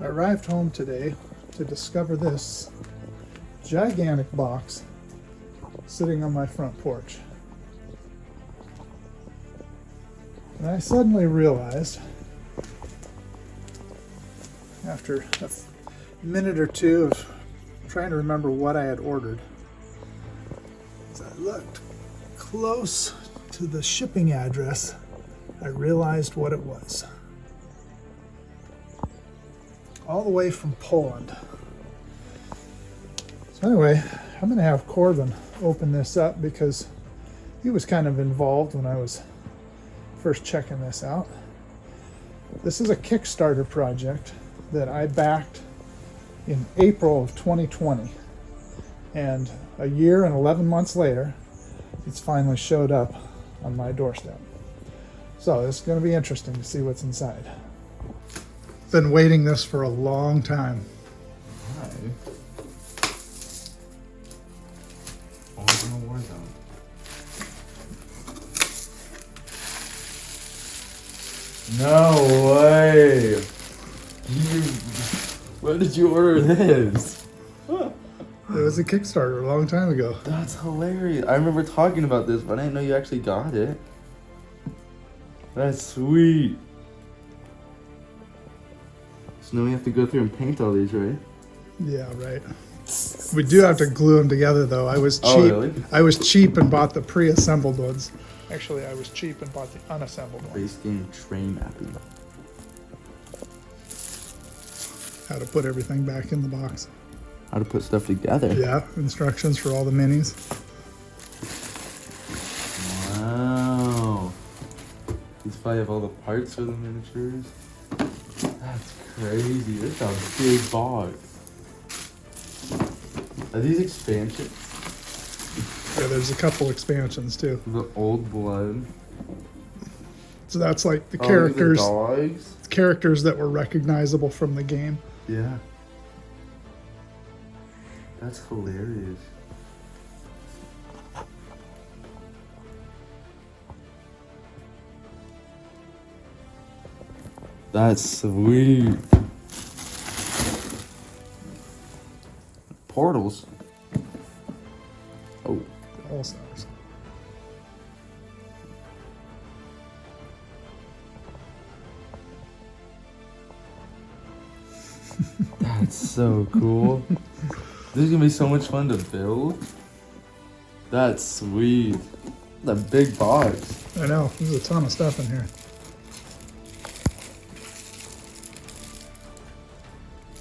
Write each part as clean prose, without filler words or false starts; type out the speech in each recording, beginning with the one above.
I arrived home today to discover this gigantic box sitting on my front porch. And I suddenly realized, after a minute or two of trying to remember what I had ordered, as I looked close to the shipping address, I realized what it was. All the way from Poland. So anyway, I'm going to have Corbin open this up because he was kind of involved when I was first checking this out. This is a Kickstarter project that I backed in April of 2020. And a year and 11 months later, it's finally showed up on my doorstep. So it's going to be interesting to see what's inside. Been waiting this for a long time. Hi. Always in a war zone. No way! When did you order this? It was a Kickstarter a long time ago. That's hilarious. I remember talking about this, but I didn't know you actually got it. That's sweet. So now we have to go through and paint all these, right? Yeah, right. We do have to glue them together, though. I was cheap. Oh, really? I was cheap and bought the pre-assembled ones. Actually, I was cheap and bought the unassembled ones. Base game tray mapping. How to put everything back in the box. How to put stuff together. Yeah, instructions for all the minis. Wow. These probably have all the parts for the miniatures. That's crazy. That's a big box. Are these expansions? Yeah, there's a couple expansions too. The Old Blood. So that's like the Oh, characters, the dogs. characters that were recognizable from the game. Yeah. That's hilarious. That's sweet. Portals. Oh. All stars. That's so cool. This is gonna be so much fun to build. That's sweet. The big box. I know, there's a ton of stuff in here.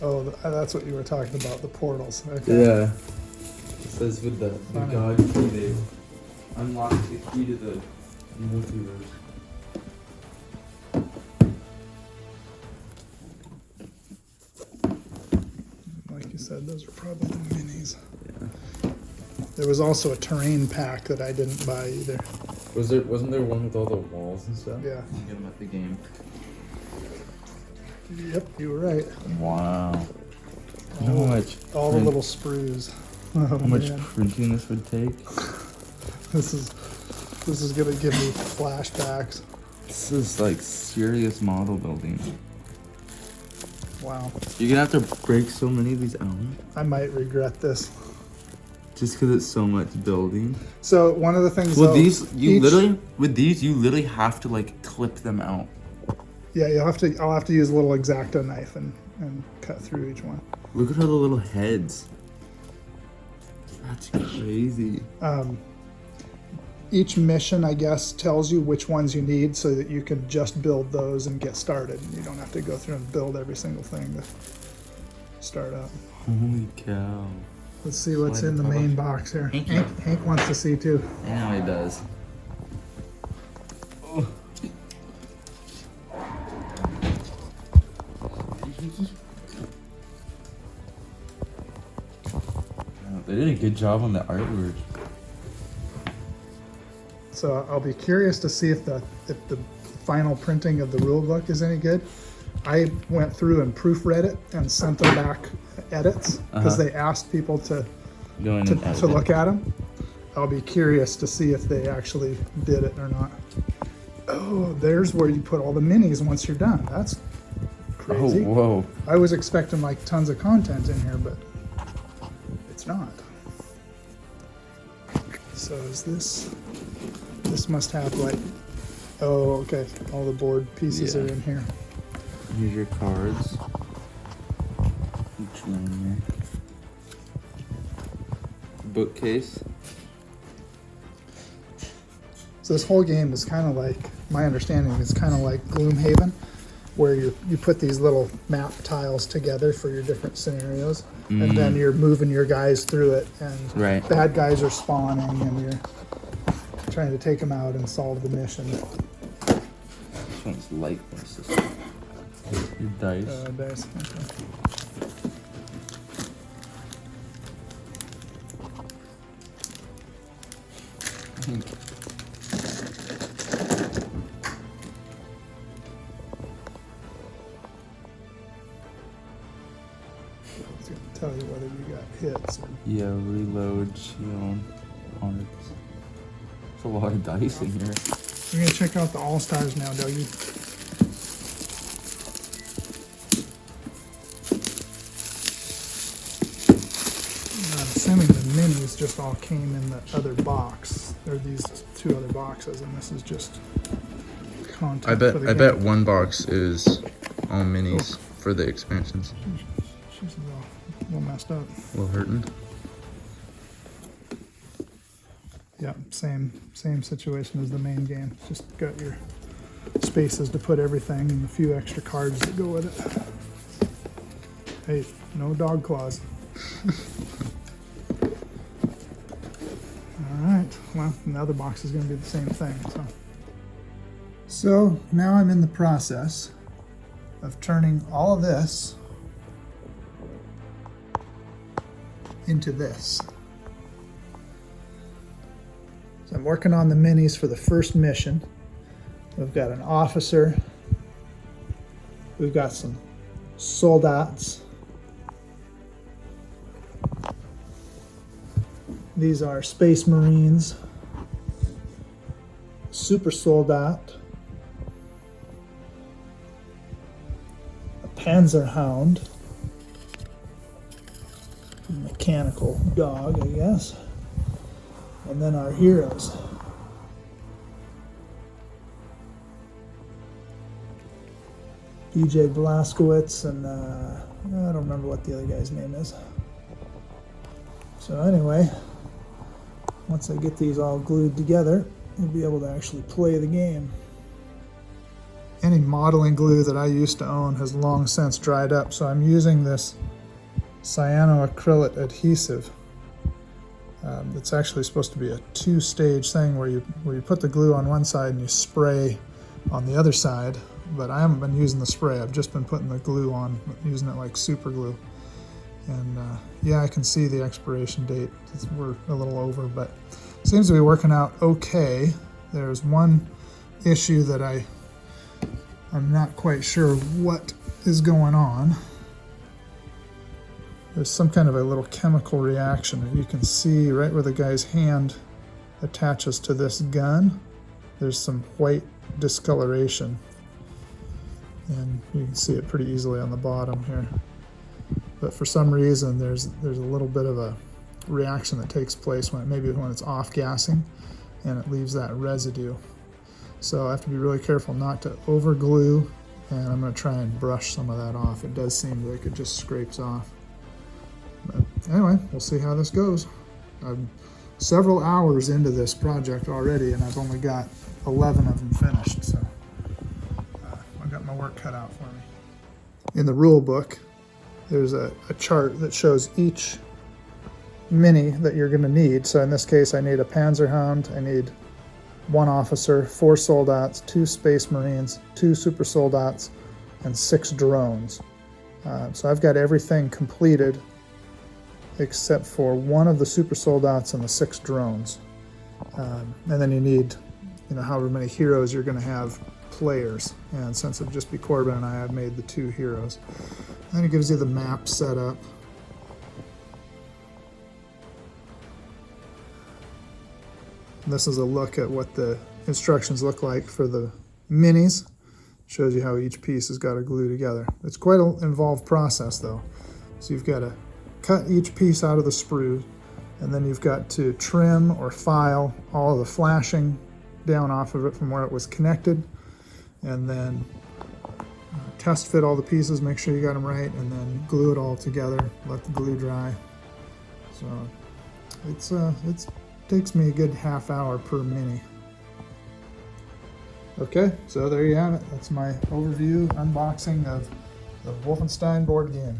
Oh, that's what you were talking about, the portals. Okay. Yeah. It says with the god key they unlock the key to the multiverse. Like you said, those are probably the minis. Yeah. There was also a terrain pack that I didn't buy either. Wasn't there one with all the walls and stuff? Yeah. You get them at the game. Yep, you were right. Wow. You know how much All the little sprues. Oh, how much man. printing this would take? This is gonna give me flashbacks. This is like serious model building. Wow. You're gonna have to break so many of these out. I might regret this. Just because it's so much building. So one of the things Well, though, these you each- literally have to like clip them out. Yeah, I'll have to use a little X-Acto knife and cut through each one. Look at all the little heads. That's crazy. Each mission, I guess, tells you which ones you need so that you can just build those and get started. You don't have to go through and build every single thing to start up. Holy cow. Let's see what's Slide in the the top main off. box here. Thank you. Hank wants to see too. I know he does. Oh. They did a good job on the artwork. So I'll be curious to see if the final printing of the rule book is any good. I went through and proofread it and sent them back edits because they asked people to Go in and edit to it. look at them. I'll be curious to see if they actually did it or not. Oh, there's where you put all the minis once you're done. That's crazy. Oh, whoa. I was expecting like tons of content in here, but it's not. So is this must have like, oh, okay, all the board pieces Yeah. are in here. Here's your cards. Each one here. Bookcase. So this whole game is kind of like, my understanding is kind of like Gloomhaven, where you put these little map tiles together for your different scenarios, and then you're moving your guys through it, and Right. bad guys are spawning, and you're trying to take them out and solve the mission. This one's like this. Your dice. Dice. Okay. I think It's gonna tell you whether you got hits. Or... yeah, reload, shield, hearts. There's a lot of dice in here. We're gonna check out the All-Stars now, Dougie. I'm assuming the minis just all came in the other box. There are these two other boxes, and this is just content. I for the bet game. one box is all minis for the expansions. She's a little messed up. A little hurting. Yeah, same situation as the main game. Just got your spaces to put everything and a few extra cards that go with it. Hey, no dog claws. All right, well, the other box is going to be the same thing. So now I'm in the process of turning all of this into this. So I'm working on the minis for the first mission. We've got an officer. We've got some soldats. These are Space Marines, Super Soldat, a Panzerhound, a mechanical dog, I guess, and then our heroes. DJ Blazkowicz and I don't remember what the other guy's name is. So anyway, once I get these all glued together, we'll be able to actually play the game. Any modeling glue that I used to own has long since dried up, so I'm using this cyanoacrylate adhesive. It's actually supposed to be a two-stage thing where you put the glue on one side and you spray on the other side, but I haven't been using the spray. I've just been putting the glue on, using it like super glue. And yeah, I can see the expiration date. We're a little over, but it seems to be working out okay. There's one issue that I'm not quite sure what is going on. There's some kind of a little chemical reaction. You can see right where the guy's hand attaches to this gun, there's some white discoloration. And you can see it pretty easily on the bottom here. But for some reason, there's a little bit of a reaction that takes place when it's off-gassing, and it leaves that residue. So I have to be really careful not to over-glue, and I'm going to try and brush some of that off. It does seem like it just scrapes off. But anyway, we'll see how this goes. I'm several hours into this project already, and I've only got 11 of them finished, so I've got my work cut out for me. In the rule book, there's a chart that shows each mini that you're going to need. So in this case, I need a Panzerhound, I need 1 officer, 4 soldats, 2 Space Marines, 2 Super Soldats, and 6 drones. So I've got everything completed except for 1 of the Super Soldats and the 6 drones. And then you need, however many heroes you're going to have players. And since it'd just be Corbin and I've made the 2 heroes. Then it gives you the map set up. This is a look at what the instructions look like for the minis. Shows you how each piece has got to glue together. It's quite an involved process though. So you've got to cut each piece out of the sprue, and then you've got to trim or file all the flashing down off of it from where it was connected, and then test fit all the pieces, make sure you got them right, and then glue it all together, let the glue dry. So it takes me a good half hour per mini. Okay, so there you have it. That's my overview unboxing of the Wolfenstein board game.